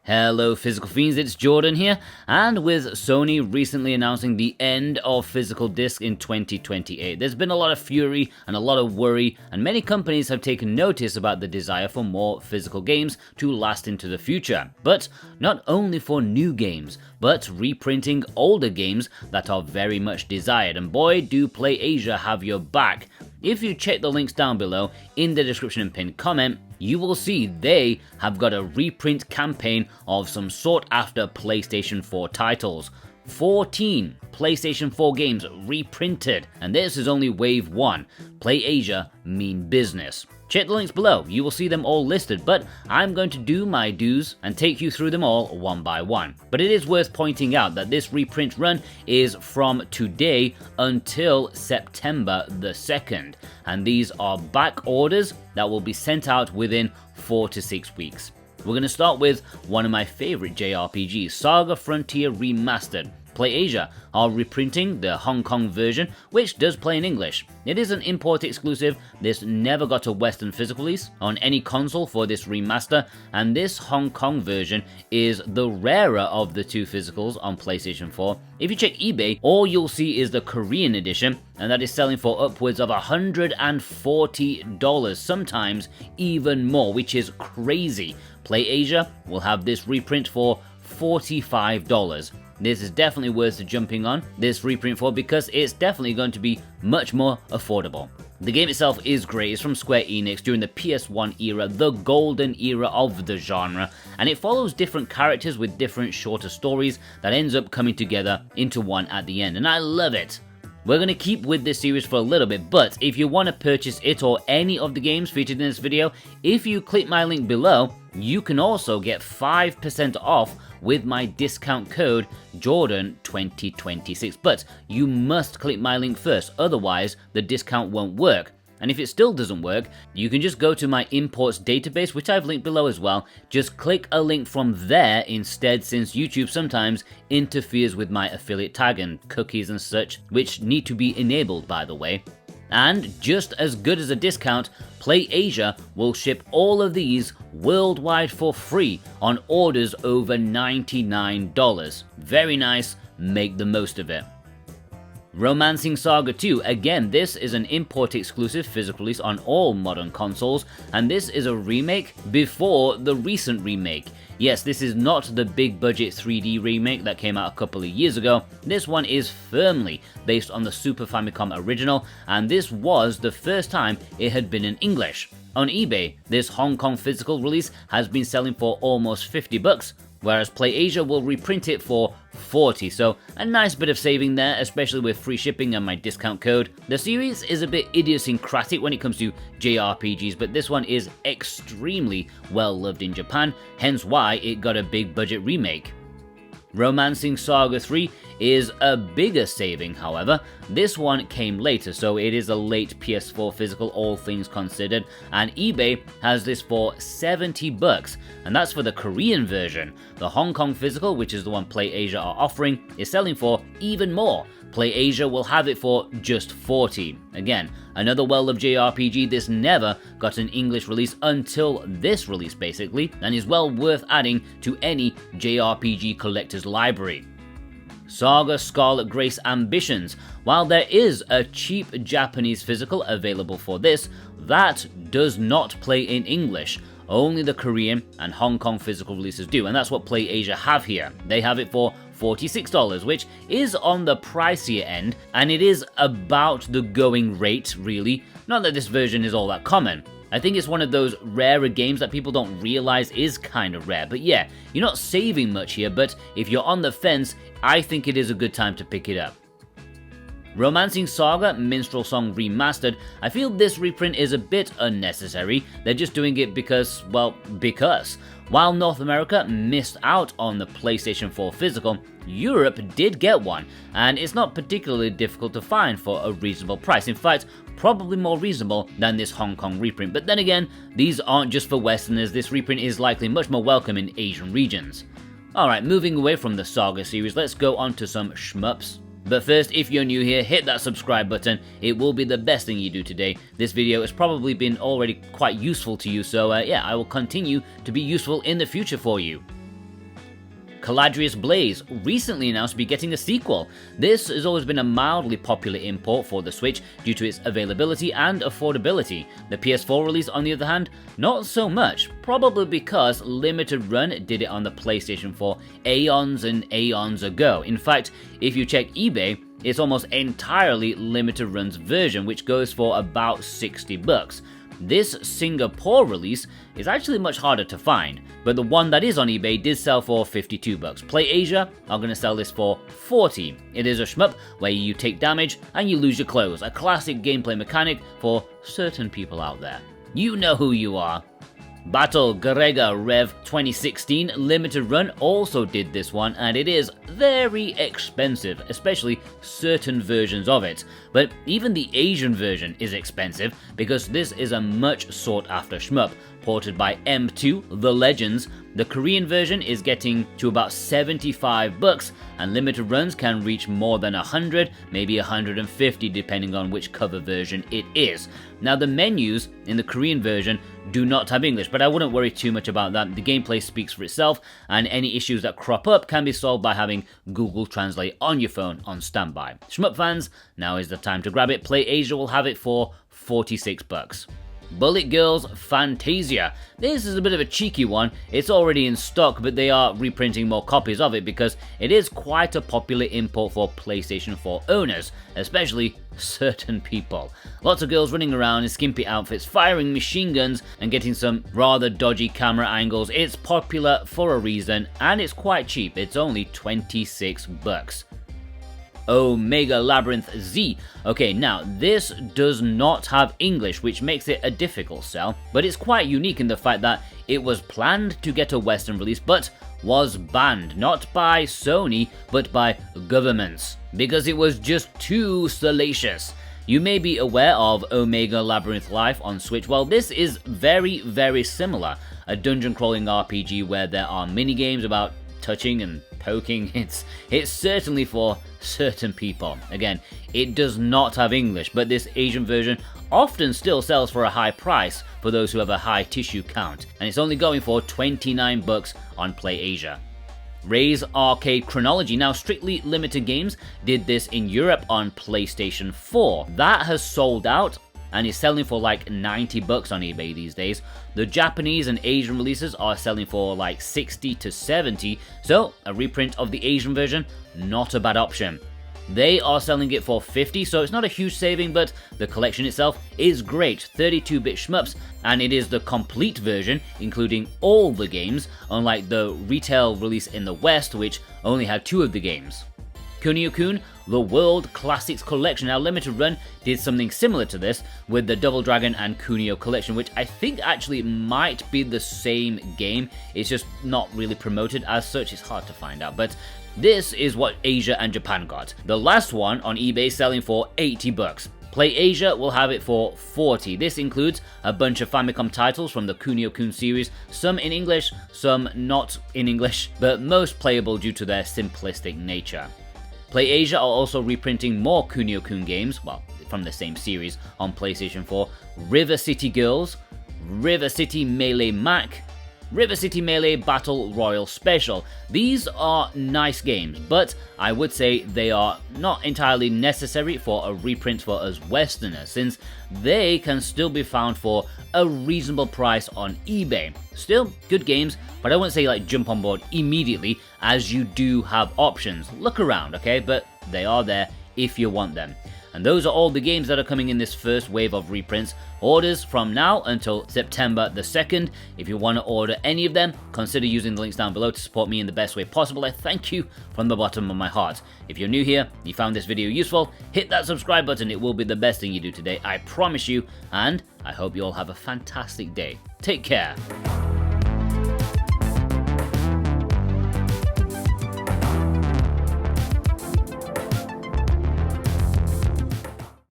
Hello Physical Fiends, it's Jordan here, and with Sony recently announcing the end of physical disc in 2028, there's been a lot of fury and a lot of worry, and many companies have taken notice about the desire for more physical games to last into the future. But not only for new games, but reprinting older games that are very much desired, and boy do PlayAsia have your back. If you check the links down below in the description and pinned comment, you will see they have got a reprint campaign of some sought after PlayStation 4 titles. 14 PlayStation 4 games reprinted, and this is only wave 1. PlayAsia mean business. Check the links below, you will see them all listed, but I'm going to do my dues and take you through them all one by one. But it is worth pointing out that this reprint run is from today until September the 2nd, and these are back orders that will be sent out within 4 to 6 weeks. We're going to start with one of my favorite JRPGs, SaGa Frontier Remastered. PlayAsia are reprinting the Hong Kong version, which does play in English. It is an import exclusive, this never got a Western physical release on any console for this remaster, and this Hong Kong version is the rarer of the two physicals on PlayStation 4. If you check eBay, all you'll see is the Korean edition, and that is selling for upwards of $140, sometimes even more, which is crazy. PlayAsia will have this reprint for $45. This is definitely worth jumping on this reprint for because it's definitely going to be much more affordable. The game itself is great, it's from Square Enix during the PS1 era, the golden era of the genre, and it follows different characters with different shorter stories that ends up coming together into one at the end, and I love it. We're going to keep with this series for a little bit, but if you want to purchase it or any of the games featured in this video, if you click my link below, you can also get 5% off with my discount code Jordan2026, but you must click my link first, otherwise the discount won't work. And if it still doesn't work, you can just go to my imports database, which I've linked below as well. Just click a link from there instead, since YouTube sometimes interferes with my affiliate tag and cookies and such, which need to be enabled, by the way. And just as good as a discount, PlayAsia will ship all of these worldwide for free on orders over $99. Very nice, make the most of it. Romancing Saga 2, again this is an import exclusive physical release on all modern consoles, and this is a remake before the recent remake. Yes, this is not the big budget 3D remake that came out a couple of years ago. This one is firmly based on the Super Famicom original, and this was the first time it had been in English. On eBay, this Hong Kong physical release has been selling for almost $50, whereas PlayAsia will reprint it for $40, so a nice bit of saving there, especially with free shipping and my discount code. The series is a bit idiosyncratic when it comes to JRPGs, but this one is extremely well loved in Japan, hence why it got a big budget remake. Romancing Saga 3 is a bigger saving, however. This one came later, so it is a late PS4 physical, all things considered, and eBay has this for $70, and that's for the Korean version. The Hong Kong physical, which is the one PlayAsia are offering, is selling for even more. PlayAsia will have it for just $40. Again, another well-loved JRPG. This never got an English release until this release basically, and is well worth adding to any JRPG collector's library. SaGa Scarlet Grace Ambitions. While there is a cheap Japanese physical available for this, that does not play in English. Only the Korean and Hong Kong physical releases do, and that's what PlayAsia have here. They have it for $46, which is on the pricier end, and it is about the going rate, really. Not that this version is all that common. I think it's one of those rarer games that people don't realize is kind of rare, but yeah, you're not saving much here, but if you're on the fence, I think it is a good time to pick it up. Romancing Saga Minstrel Song Remastered, I feel this reprint is a bit unnecessary. They're just doing it because, well, because. While North America missed out on the PlayStation 4 physical, Europe did get one, and it's not particularly difficult to find for a reasonable price. In fact, probably more reasonable than this Hong Kong reprint. But then again, these aren't just for Westerners, this reprint is likely much more welcome in Asian regions. Alright, moving away from the Saga series, let's go on to some shmups. But first, if you're new here, hit that subscribe button. It will be the best thing you do today. This video has probably been already quite useful to you, so yeah, I will continue to be useful in the future for you. Caladrius Blaze recently announced to be getting a sequel. This has always been a mildly popular import for the Switch due to its availability and affordability. The PS4 release, on the other hand, not so much, probably because Limited Run did it on the PlayStation 4 aeons and aeons ago. In fact, if you check eBay, it's almost entirely Limited Run's version, which goes for about $60. This Singapore release is actually much harder to find, but the one that is on eBay did sell for $52. PlayAsia are going to sell this for $40. It is a shmup where you take damage and you lose your clothes, a classic gameplay mechanic for certain people out there. You know who you are. Battle Garegga Rev 2016 Limited Run also did this one, and it is very expensive, especially certain versions of it. But even the Asian version is expensive because this is a much sought after shmup, ported by M2 The Legends. The Korean version is getting to about $75, and limited runs can reach more than 100, maybe 150 depending on which cover version it is. Now the menus in the Korean version do not have English, but I wouldn't worry too much about that. The gameplay speaks for itself, and any issues that crop up can be solved by having Google Translate on your phone on standby. Shmup fans, now is the time to grab it. PlayAsia will have it for $46. Bullet Girls Phantasia. This is a bit of a cheeky one. It's already in stock, but they are reprinting more copies of it because it is quite a popular import for PlayStation 4 owners, especially certain people. Lots of girls running around in skimpy outfits, firing machine guns and getting some rather dodgy camera angles. It's popular for a reason, and it's quite cheap. It's only $26. Omega Labyrinth Z. Okay, now this does not have English, which makes it a difficult sell, but it's quite unique in the fact that it was planned to get a Western release, but was banned, not by Sony, but by governments, because it was just too salacious. You may be aware of Omega Labyrinth Life on Switch. Well, this is very, very similar. A dungeon crawling RPG where there are minigames about touching and poking. It's certainly for certain people. Again, it does not have English, but this Asian version often still sells for a high price for those who have a high tissue count, and it's only going for $29 on PlayAsia. RayZ Arcade Chronology. Now, Strictly Limited Games did this in Europe on PlayStation 4. That has sold out and is selling for like $90 on eBay these days. The Japanese and Asian releases are selling for like $60 to $70, so a reprint of the Asian version, not a bad option. They are selling it for $50, so it's not a huge saving, but the collection itself is great. 32-bit shmups, and it is the complete version, including all the games, unlike the retail release in the West, which only had 2 of the games. Kunio-kun, the World Classics Collection. Now, Limited Run did something similar to this with the Double Dragon and Kunio Collection, which I think actually might be the same game. It's just not really promoted as such. It's hard to find out, but this is what Asia and Japan got. The last one on eBay selling for $80. PlayAsia will have it for $40. This includes a bunch of Famicom titles from the Kunio-kun series, some in English, some not in English, but most playable due to their simplistic nature. PlayAsia are also reprinting more Kunio-kun games, well, from the same series, on PlayStation 4. River City Girls, River City Melee Mac, River City Melee Battle Royal Special. These are nice games, but I would say they are not entirely necessary for a reprint for us Westerners, since they can still be found for a reasonable price on eBay. Still, good games, but I wouldn't say like jump on board immediately, as you do have options. Look around, okay, but they are there if you want them. And those are all the games that are coming in this first wave of reprints. Orders from now until September the 2nd. If you want to order any of them, consider using the links down below to support me in the best way possible. I thank you from the bottom of my heart. If you're new here, you found this video useful, hit that subscribe button. It will be the best thing you do today, I promise you. And I hope you all have a fantastic day. Take care.